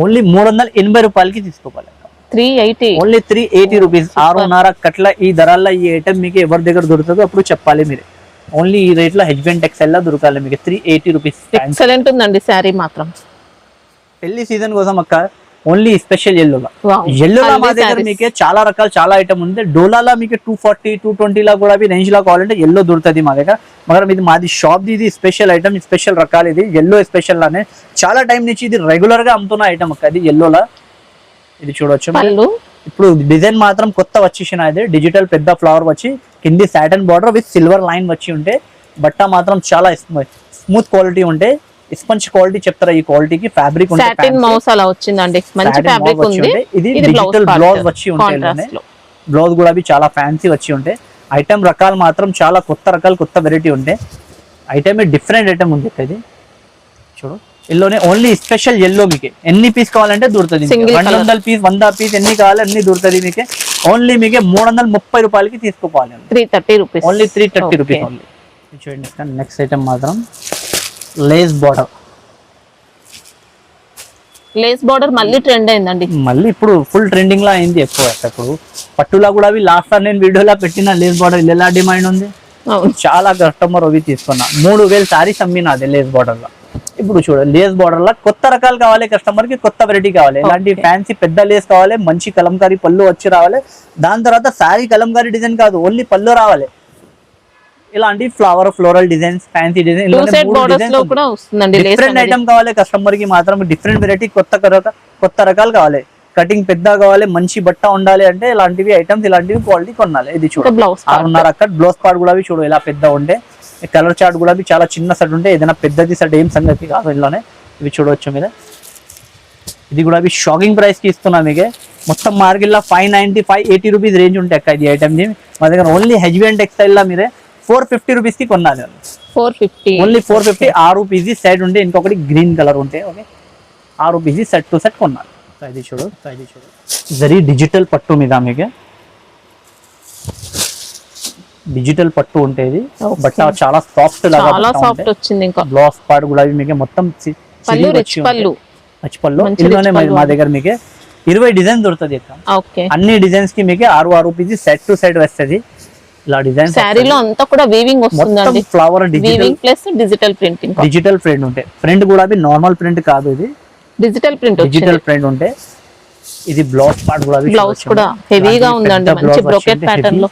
ఓన్లీ 380 రూపాయలకి తీసుకోవాలి. 380, ఓన్లీ 380 రూపీస్. 6.5 కట్ల ఈ ధరల్లో ఈ ఐటమ్ మీకు ఎవరి దగ్గర దొరుకుతుందో అప్పుడు చెప్పాలి మీరు. ఓన్లీ ఈ రేట్ లో హెచ్బిఎన్ టెక్స్టైల్ లో దొరకాలి మీకు. 380 రూపీస్. ఎక్సలెంట్ ఉందండి శారీ మాత్రం. పెళ్లి సీజన్ కోసం అక్క, ఓన్లీ స్పెషల్ ఎల్లోలా. ఎల్లోలా మా దగ్గర మీకు చాలా రకాల, చాలా ఐటమ్ ఉంది. డోలాలో మీకు 240, 220 లా కూడా రేంజ్ లా కావాలంటే ఎల్లో దొరుకుతుంది మా దగ్గర. మగర్ ఇది మాది షాప్, ఇది స్పెషల్ ఐటమ్, స్పెషల్ రకాలు. ఇది ఎల్లో స్పెషల్ లానే చాలా టైం నుంచి ఇది రెగ్యులర్ గా అమ్ముతున్న ఐటమ్ అక్క. ఇది ఎల్లోలా. ఇది చూడొచ్చు ఇప్పుడు డిజైన్ మాత్రం కొత్త వచ్చేసిన. ఇది డిజిటల్ పెద్ద ఫ్లవర్ వచ్చి, కింది Satan border with silver line వచ్చి ఉంటే, బట్ట మాత్రం చాలా స్మూత్ క్వాలిటీ ఉంటే, స్పంజ్ క్వాలిటీ చెప్తారా ఈ క్వాలిటీకి. ఫ్యాబ్రిక్ సాటిన్ మౌస్ అలా వచ్చిందండి, మంచి ఫ్యాబ్రిక్ ఉంది. ఇది డిజిటల్ బ్లౌజ్ వచ్చి ఉంటాయి. బ్లౌజ్ కూడా చాలా ఫ్యాన్సీ వచ్చి ఉంటాయి. ఐటమ్ రకాలు మాత్రం చాలా కొత్త రకాలు, కొత్త వెరైటీ ఉంటాయి. ఐటమ్ డిఫరెంట్ ఐటమ్ ఉంది. ఇది చూడు, ఎల్లోనే ఓన్లీ స్పెషల్ ఎల్లో. మీకు ఎన్ని పీస్ కావాలంటే దొరుకుతుంది. 100 పీస్, 100 పీస్ ఎన్ని కావాలి అన్ని దొరుకుతుంది మీకు. ఓన్లీ మీకు 330 రూపాయలకి తీసుకోవాలి. 330 రూపీస్, ఓన్లీ 330 రూపీస్ ఓన్లీ. చూడండి నెక్స్ట్ ఐటమ్ మాత్రం లేస్ బార్డర్. లేస్ బార్డర్ మళ్ళీ ట్రెండ్ అయిందండి. మళ్ళీ ఇప్పుడు ఫుల్ ట్రెండింగ్ లా అయింది ఎక్కువ. ఇప్పుడు పట్టులా కూడా లాస్ట్ టైం నేను వీడియోలో పెట్టిన లేస్ బార్డర్ ఎలా డిమాండ్ ఉంది. చాలా కస్టమర్ అవి తీసుకున్నా. 3000 సారీస్ అమ్మిన అదే లేస్ బార్డర్ లో. ఇప్పుడు చూడండి లేస్ బార్డర్ లో కొత్త రకాలు కావాలి కస్టమర్ కి, కొత్త వెరైటీ కావాలి. ఇలాంటి ఫ్యాన్సీ పెద్ద లేస్ కావాలి, మంచి కలంకారీ పళ్ళు వచ్చి రావాలి. దాని తర్వాత సారీ కలంకారీ డిజైన్ కాదు, ఓన్లీ పళ్ళు రావాలి. ఇలాంటి floral designs, fancy design, different item కావాలి కస్టమర్ కి మాత్రం. డిఫరెంట్ వెరైటీ, కొత్త రకాలు కావాలి. కటింగ్ పెద్ద కావాలి, మంచి బట్ట ఉండాలి అంటే ఇలాంటివి ఐటమ్స్, ఇలాంటివి క్వాలిటీ కొనాలి. ఇది చూడండి 6.5 కట్ బ్లౌజ్ పార్ట్ కూడా చూడు ఇలా పెద్ద ఉంటే. కలర్ చార్ట్ కూడా చాలా చిన్న సెట్ ఉంటే, ఏదైనా పెద్దది సెట్ ఏం సంగతి కాదు. ఇందులోనే ఇవి చూడవచ్చు మీద. ఇది కూడా షాకింగ్ ప్రైస్ కి ఇస్తున్నా మీకు. మొత్తం మార్కెట్ లో 595, 80 రూపీస్ రేంజ్ ఉంటాయి అక్క ఇది ఐటమ్. మా దగ్గర ఓన్లీ హెచ్బిఎన్ టెక్స్టైల్ లా మీరే 450 రూపీస్ కి కొనాలి. 450, ఓన్లీ 450. 6 పీస్ సెట్ ఉంటే, ఇంకొకటి గ్రీన్ కలర్ ఉంటే okay. 6 piece set to set కొనాలి. ఇది చూడు, ఇది చూడు, జరీ డిజిటల్ పట్టు మీద మీకు. డిజిటల్ పట్టు ఉంటేది, బట్ చాలా సాఫ్ట్ లాగా, చాలా సాఫ్ట్ వచ్చింది. ఇంకా బ్లౌజ్ పార్ట్ కూడా మీకు మొత్తం పళ్ళు రిచ్ పళ్ళు. ఇందులోనే మా దగ్గర మీకు 20 డిజైన్ దొరుకుతుంది. అన్ని డిజైన్స్ కి మీకు 6 పీస్ సెట్ టు సెట్ వస్తుంది. ఇలా డిజైన్ సారీలో అంతా కూడా వీవింగ్ వస్తుందండి. Flower weaving plus digital printing. Digital print ఉంటే, ప్రింట్ కూడా నార్మల్ ప్రింట్ కాదు, ఇది డిజిటల్ ప్రింట్. డిజిటల్ ప్రింట్ ఉంటే ఇది బ్లౌజ్ పార్ట్ కూడా, బ్లౌజ్ కూడా హెవీగా ఉందండి, మంచి బ్రోకెట్ ప్యాటర్న్ లో.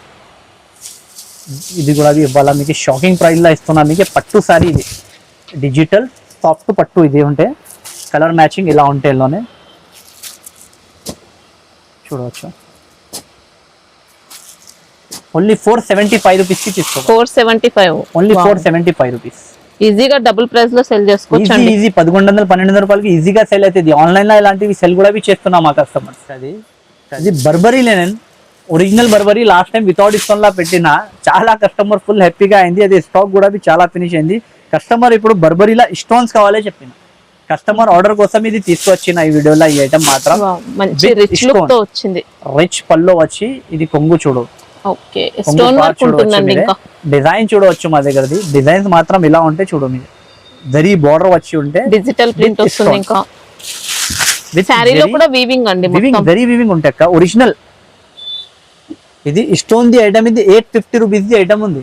ఇది కూడా ఇవాళ మీకు షాకింగ్ ప్రైస్ లో ఇస్తున్నా మీకు. పట్టు సారీ ఇది, డిజిటల్ సాఫ్ట్ పట్టు. ఇది ఉంటే కలర్ మ్యాచింగ్ ఇలా ఉంటే లోనే చూడవచ్చు. ఓన్లీ 475 రూపీస్ కి తీసుకో. 475, ఓన్లీ 475 రూపీస్. ఈజీగా డబుల్ ప్రైస్ లో సెల్ చేసుకోవచ్చు. ఈజీ 1100-1200 రూపాయలకి ఈజీగా సెల్ అవుతుంది. ఆన్లైన్ లో ఇలాంటివి సెల్ కూడా చేస్తున్నాం మా కస్టమర్స్. అది Burberry linen, original Burberry. Last time without discount లా పెట్టిన, చాలా కస్టమర్ ఫుల్ హ్యాపీగా అయింది. అది స్టాక్ కూడా చాలా ఫినిష్ అయింది. కస్టమర్ ఇప్పుడు బర్బరీలా స్టోన్స్ కావాలే చెప్పిన కస్టమర్ ఆర్డర్ కోసం ఇది తీసుకొచ్చిన ఈ వీడియోలో. ఈ ఐటమ్ మాత్రం మంచి రిచ్ లుక్ తో వచ్చింది. రిచ్ పల్లో వచ్చి, ఇది కొంగు చూడు ఓకే స్టోన్ వర్క్ ఉంటుందండి ఇంకా డిజైన్ చూడవచ్చు మా దగ్గరది డిజైన్స్ మాత్రం ఇలా ఉంటే చూడు మీరు జరీ బార్డర్ వచ్చి ఉంటే డిజిటల్ ప్రింట్ వస్తుంది ఇంకా శారీలో కూడా వీవింగ్ అండి మొత్తం జరీ వీవింగ్ ఉంటాయి అక్క ఒరిజినల్ ఇది స్టోన్ ది ఐటమ్ ఇది 850 రూపీస్ ది ఐటమ్ ఉంది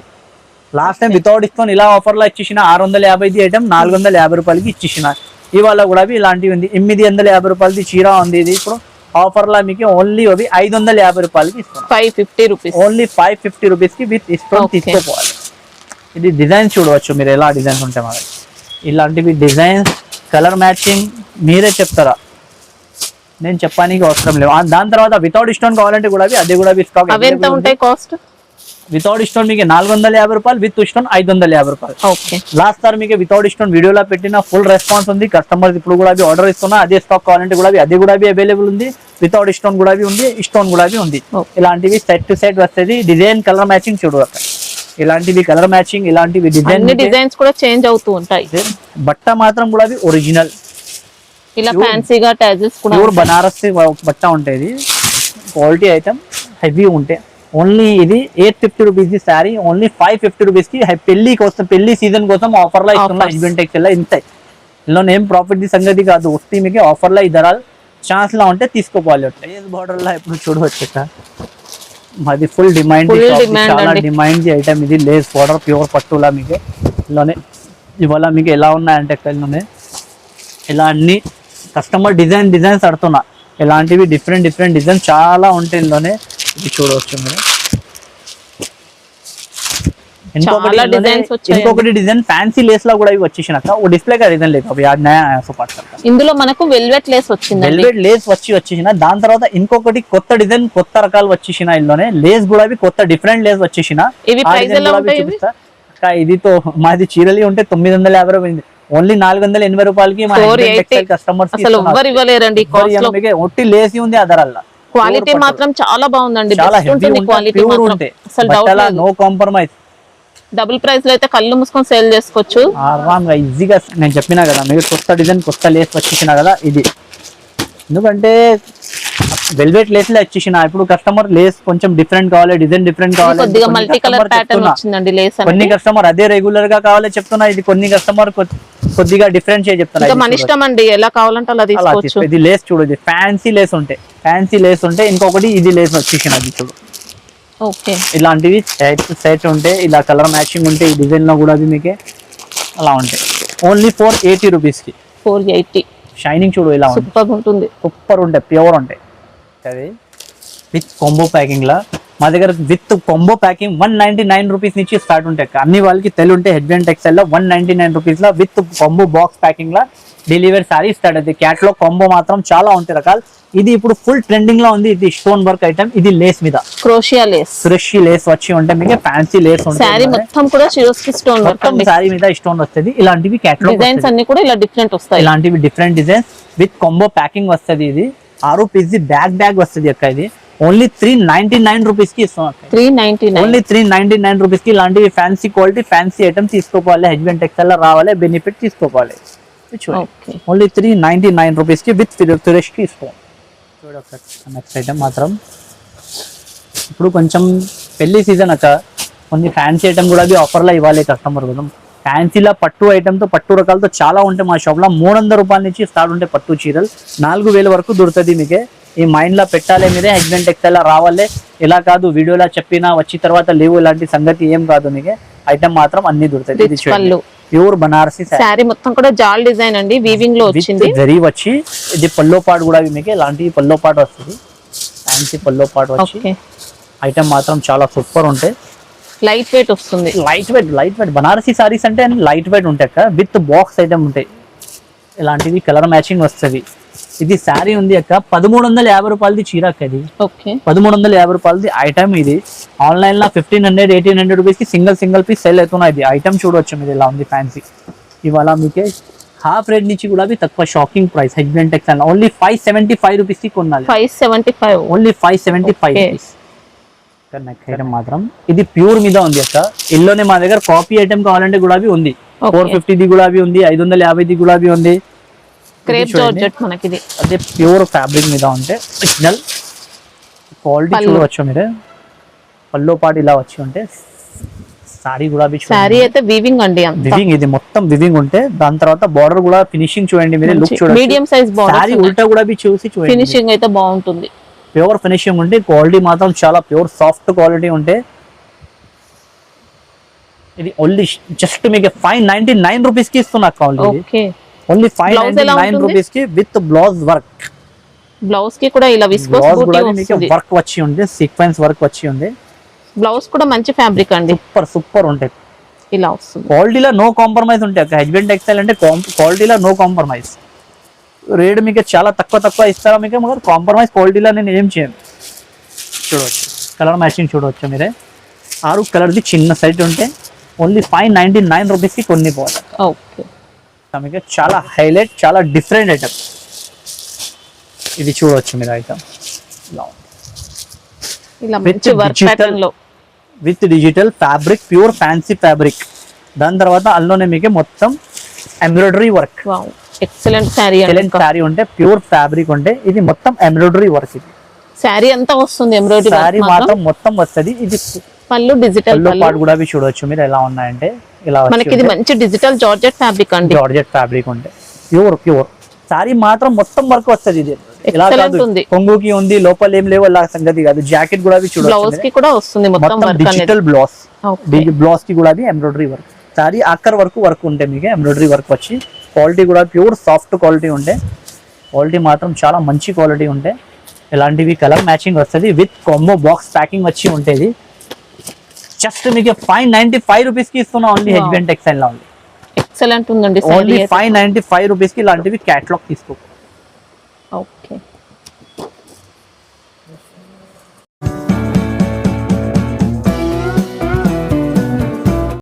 లాస్ట్ టైం వితౌట్ స్టోన్ ఇలా ఆఫర్ లో ఇచ్చేసిన 650 ది ఐటమ్ 450 రూపాయలకి ఇచ్చేసిన ఇవాళ కూడా ఇలాంటివి ఉంది 850 రూపాయలది చీర ఉంది ఇది ఇప్పుడు ఆఫర్ లా మీకు ఓన్లీ అవి 550 రూపాయలకి ఇస్తాను 550 రూపీస్ ఓన్లీ 550 రూపీస్ కి విత్ స్టోన్ తీసుకోవాలి ఇది డిజైన్ చూడవచ్చు మీరు ఎలా డిజైన్స్ ఉంటాయి మరి ఇలాంటివి డిజైన్స్ కలర్ మ్యాచింగ్ మీరే చెప్తారా నేను చెప్పడానికి అవసరం లేదు దాని తర్వాత వితౌట్ స్టోన్ కావాలంటే కూడా అది కూడా స్టాక్ అవి ఎంత ఉంటాయి కాస్ట్ వితౌట్ స్టోన్ మీకు 450 రూపాయలు విత్ స్టోన్ 550 రూపాయలు ఓకే లాస్ట్ సార్ మీకు వితౌట్ స్టోన్ వీడియోలో పెట్టిన ఫుల్ రెస్పాన్స్ ఉంది కస్టమర్ ఇప్పుడు కూడా ఆర్డర్ ఇస్తున్నా అదే స్టాక్ కావాలంటే కూడా అది కూడా అవైలబుల్ ఉంది వితౌట్ స్టోన్ కూడా ఉంది స్టోన్ కూడా ఉంది ఇలాంటివి సెట్ టు సెట్ వస్తుంది డిజైన్ కలర్ మ్యాచింగ్ చూడవచ్చు ఇలాంటివి కలర్ మ్యాచింగ్ ఇలాంటివి డిజైన్స్ కూడా చేంజ్ అవుతూ ఉంటాయి బట్ట మాత్రం కూడా ఒరిజినల్ ఇలా ఫ్యాన్సీగా టాజెస్ కూడా ప్యూర్ బనారస్ బట్ట ఉంటాయి క్వాలిటీ ఐటమ్ హెవీ ఉంటాయి ఓన్లీ ఇది 850 rupees the sari only 550 rupees కి పెళ్లి కోసం పెళ్లి సీజన్ కోసం ఆఫర్ లో ఇస్తున్నా హస్బెండ్ టెక్స్ ఇంత ఇందులో ఏం ప్రాఫిట్ ది సంగతి కాదు వస్తే మీకు ఆఫర్ లో ఇద్దరు ఛాన్స్ లా ఉంటే తీసుకోవాలి లేస్ బార్డర్ లో ఇప్పుడు చూడవచ్చు మాది ఫుల్ డిమాండ్ చాలా డిమాండ్ ది ఐటమ్ ఇది లేస్ బార్డర్ ప్యూర్ పట్టులా మీకు ఇందులోనే ఇవాళ మీకు ఎలా ఉన్నాయంటే ఇందులోనే ఇలా అన్ని కస్టమర్ డిజైన్స్ ఆడుతున్నా ఇలాంటివి డిఫరెంట్ డిజైన్ చాలా ఉంటాయి ఇందులోనే ఇది చూడవచ్చు మీరు ఇంకొకటి డిజైన్ ఫ్యాన్సీ లేస్ లా కూడా వచ్చేసినాక ఓ డిస్ప్లే కా డిజైన్ లేదు అవి యాడ్ నయా ఇందులో మనకు వెల్వెట్ లేస్ వచ్చింది వెల్వెట్ లేస్ వచ్చేసిన దాని తర్వాత ఇంకొకటి కొత్త డిజైన్ కొత్త రకాలు వచ్చేసిన ఇందులోనే లేస్ కూడా కొత్త డిఫరెంట్ లేస్ వచ్చేసిన ఇవి ప్రైస్ ఎలా ఉంటాయి ఇది తో మాది చీరలి ఉంటే 950 రూపాయలు ఓన్లీ 480 రూపాయలకి కస్టమర్స్ ఒట్టి లేసి ఉంది అదరల్లా క్వాలిటీ మాత్రం చాలా బాగుందండి నో కాంప్రమైజ్ డబుల్ ప్రైస్ లో అయితే కళ్ళు మూసుకొని సేల్ చేసుకోవచ్చు ఆరాంగా ఈజీగా నేను చెప్పినా కదా మీరు కొత్త డిజైన్ కొత్త లేస్ వచ్చేసిన కదా ఇది ఎందుకంటే వెల్వెట్ లేస్ లో వచ్చేసిన ఇప్పుడు కస్టమర్ లేస్ కొంచెం డిఫరెంట్ కావాలి డిజైన్ డిఫరెంట్ కావాలి కొద్దిగా మల్టీ కలర్ ప్యాటర్న్ వచ్చిందండి లేస్ కొన్ని కస్టమర్ అదే రెగ్యులర్ గా కావాలి చెప్తున్నా ఇది కొన్ని కస్టమర్ కొద్దిగా డిఫరెంట్ చెప్తున్నా మన ఇష్టం అండి ఎలా కావాలంటే అలా తీసుకోవచ్చు ఇది లేస్ చూడు ఫ్యాన్సీ లేస్ ఉంటే ఇంకొకటి ఇది లేస్ వచ్చేసిన అది చూడు ఓకే ఇలాంటివి సెట్ ఉంటే ఇలా కలర్ మ్యాచింగ్ ఉంటే ఈ డిజైన్ లో కూడా మీకు అలా ఉంటాయి ఓన్లీ 480 రూపీస్ కి 480 షైనింగ్ చూడు ఇలా సూపర్ ఉంటుంది సూపర్ ఉంటాయి ప్యూర్ ఉంటాయి అది విత్ కాంబో ప్యాకింగ్ లా మా దగ్గర విత్ కాంబో ప్యాకింగ్ 199 రూపీస్ నుంచి స్టార్ట్ ఉంటాయి అన్ని వాళ్ళకి తెలుంటే హెడ్బెండ్ టెక్స్టైల్ లో 199 rupees law with combo box packing law delivery sorry start అవుతుంది క్యాట్లాగ్ కాంబో మాత్రం చాలా ఉంటాయి రకాలు ఇది ఇప్పుడు ఫుల్ ట్రెండింగ్ లో ఉంది ఇది స్టోన్ వర్క్ ఐటమ్ ఇది లేస్ మీద క్రోషియా లేస్ వచ్చి ఉంటే మీకు ఫ్యాన్సీ లేస్ ఉంటుంది సారీ మొత్తం కూడా సిరోస్కి స్టోన్ వర్క్ సారీ మీద స్టోన్ వస్తుంది ఇలాంటివి క్యాట్లాగ్ డిజైన్స్ అన్ని కూడా ఇలా డిఫరెంట్ వస్తాయి ఇలాంటివి different designs with combo packing వస్తుంది ఇది 6 పీస్ బ్యాగ్ వస్తుంది అక్క ఇది ఓన్లీ 399 రూపీస్ కి ఇస్తాం 399 ఓన్లీ 399 రూపీస్ కి ఇలాంటివి ఫ్యాన్సీ క్వాలిటీ ఫ్యాన్సీ ఐటమ్ తీసుకోవాలి హస్బెండ్ టెక్స్టైల్ రావాలి బెనిఫిట్ తీసుకోవాలి ఓన్లీ 399 రూపీస్ కి విత్ ఫినిష్ కి ఇస్తాం నెక్స్ట్ ఐటమ్ మాత్రం ఇప్పుడు కొంచెం పెళ్లి సీజన్ అక్క కొన్ని ఫ్యాన్సీ ఐటమ్ కూడా ఆఫర్ లో ఇవ్వాలి కస్టమర్ కోసం ఫ్యాన్సీలో పట్టు ఐటమ్ తో పట్టు రకాలతో చాలా ఉంటాయి మా షాప్ లో 300 రూపాయల నుంచి స్టార్ట్ ఉంటాయి పట్టు చీరలు 4000 వరకు దొరుకుతుంది మీకే ఈ మైండ్ లో పెట్టాలి మీరే హస్బెండ్ టెక్స్టైల్ రావాలి ఇలా కాదు వీడియోలో చెప్పినా వచ్చి తర్వాత లేవు ఇలాంటి సంగతి ఏం కాదు మీకే ఐటమ్ మాత్రం అన్ని దొరుకుతాయి ప్యూర్ బనారసి సారీ మొత్తం కూడా జాల్ డిజైన్ అండి వీవింగ్ లో వచ్చింది జరీ వచ్చి ఇది పల్లో పాటు కూడా మీకు ఇలాంటి పల్లో పాటు వస్తుంది ఫ్యాన్సీ పల్లో పాటు వచ్చి ఐటమ్ మాత్రం చాలా సూపర్ ఉంటాయి లైట్ వెయిట్ వస్తుంది లైట్ వెయిట్ బనారసి సారీస్ అంటే లైట్ వెయిట్ ఉంటాయి అక్క విత్ బాక్స్ ఐటమ్ ఉంటాయి ఇలాంటివి కలర్ మ్యాచింగ్ వస్తుంది ఇది శారీ ఉంది అక్క 1350 రూపాయలది చీర అక్క ఇది 1350 రూపాయలది ఐటమ్ ఇది ఆన్లైన్ లో 1500-1800 రూపీస్ కి సింగిల్ పీస్ సెల్ అవుతున్నాయి ఇది ఐటమ్ చూడవచ్చు మీరు ఇలా ఉంది ఫ్యాన్సీ ఇవాళ మీకే హాఫ్ రేట్ నుంచి కూడా తక్కువ shocking price husband textile only 575 rupees కి కొనాలి 575 ఓన్లీ 575 రూపీస్ ఐటమ్ మాత్రం ఇది ప్యూర్ మీద ఉంది అక్క ఇల్లోనే మా దగ్గర కాపీ ఐటమ్ కావాలంటే గులాబీ ఉంది 450 ది గులాబీ ఉంది 550 ది గులాబీ ఉంది క్రేప్ జార్జెట్ మనకి ఇది అదే ప్యూర్ ఫ్యాబ్రిక్ మీద ఉంటే ఒరిజినల్ క్వాలిటీ చూడవచ్చు మీరు పల్లో పాటు ఇలా వచ్చి ఉంటే సారీ కూడా శారీ అయితే వీవింగ్ అండి అంతా వివింగ్, ఇది మొత్తం వివింగ్ ఉంటే దాని తర్వాత బార్డర్ కూడా ఫినిషింగ్ చూడండి మీరు, లుక్ చూడండి, మీడియం సైజ్ సారీ బార్డర్ ఉల్టా కూడా చూసి చూడండి, ఫినిషింగ్ అయితే బాగుంటుంది. ప్యూర్ ఫినిషింగ్ ఉంటే క్వాలిటీ మాత్రం చాలా ప్యూర్ సాఫ్ట్ క్వాలిటీ ఉంటే ఇది ఓన్లీ జస్ట్ మీకు 599 రూపీస్ కి ఇస్తున్నా కావాలి, ఓకే ఓన్లీ Blouse ఎలా 599 ఉంటుంది? రూపీస్ కి విత్ బ్లౌజ్ వర్క్, బ్లౌజ్ కి కూడా ఇలా విస్కోస్ బ్లౌజ్ బూటీ కూడా మీకు వస్తుంది. వర్క్ వచ్చి ఉంది, సీక్వెన్స్ వర్క్ వచ్చి ఉంది, బ్లౌజ్ కూడా మంచి ఫ్యాబ్రిక్ అండి, సూపర్ ఉంటాయి. ఇలా వస్తుంది. క్వాలిటీలో నో కాంప్రమైజ్ ఉంటాయి అక్క, హెచ్బిఎన్ టెక్స్టైల్ అంటే క్వాలిటీలో నో కాంప్రమైజ్. రేట్ మీకు చాలా తక్కువ ఇస్తారా మీకు, మगर కాంప్రమైజ్ క్వాలిటీలో నేను ఏం చేయను. చూడవచ్చు కలర్ మ్యాచింగ్ చూడవచ్చు మీరే, 6 కలర్ది చిన్న సైట్ ఉంటే ఓన్లీ 599 రూపీస్కి కొన్ని పోవాలి. ఓకే మీకు చాలా హైలైట్, చాలా డిఫరెంట్ ఐటమ్ ఇది చూడవచ్చు మీరు ఐటమ్ ఇలా With మంచి వర్క్ digital- ప్యాటర్న్ లో with digital fabric, pure fancy fabric, దాని తర్వాత అందులోనే మీకు మొత్తం embroidery work, wow excellent sari excellent sari ఉంటే ప్యూర్ ఫ్యాబ్రిక్ ఉంటే ఇది మొత్తం ఎంబ్రాయిడరీ వర్క్, ఇది శారీ అంతా వస్తుంది ఎంబ్రాయిడరీ శారీ వర్క్ మాత్రం మొత్తం వస్తుంది. ఇది పళ్ళు డిజిటల్ పళ్ళు పళ్ళు పాటు కూడా అవి చూడవచ్చు మీరు ఎలా ఉన్నాయంటే, ఇలా మనకి ఇది మంచి డిజిటల్ జార్జెట్ ఫ్యాబ్రిక్ అండి, జార్జెట్ ఫ్యాబ్రిక్ ఉంటే ప్యూర్ శారీ మాత్రం మొత్తం వర్క్ వస్తుంది. ఇది ఇలా Excellent కాదు ఉంది. కొంగుకి ఉంది లోపల ఏం లేవు అలా సంగతి కాదు, జాకెట్ కూడా అవి బ్లౌజ్ చూడవచ్చు కి కూడా వస్తుంది మొత్తం మొత్తం వర్క్ అనేది. Digital blouse, Okay. బ్లౌజ్ కి కూడా అది ఎంబ్రాయిడరీ వర్క్, సారీ ఆఖర్ వర్క్ ఉంటే మీకు ఎంబ్రాయిడరీ వర్క్ వచ్చి క్వాలిటీ కూడా ప్యూర్ సాఫ్ట్ క్వాలిటీ ఉంటే, క్వాలిటీ మాత్రం చాలా మంచి క్వాలిటీ ఉంటే ఇలాంటివి కలర్ మ్యాచింగ్ వస్తుంది విత్ కాంబో బాక్స్ ప్యాకింగ్ వచ్చి ఉంటుంది. జస్ట్ మీకు 595 రూపీస్ కి ఇస్తున్నా ఓన్లీ Wow. హెచ్బిఎన్ టెక్స్టైల్ లో ఉంది, ఎక్సలెంట్ ఉందండి ఓన్లీ శారీ. 595 రూపీస్ కి ఇలాంటివి క్యాటలాగ్ తీసుకో. ఓకే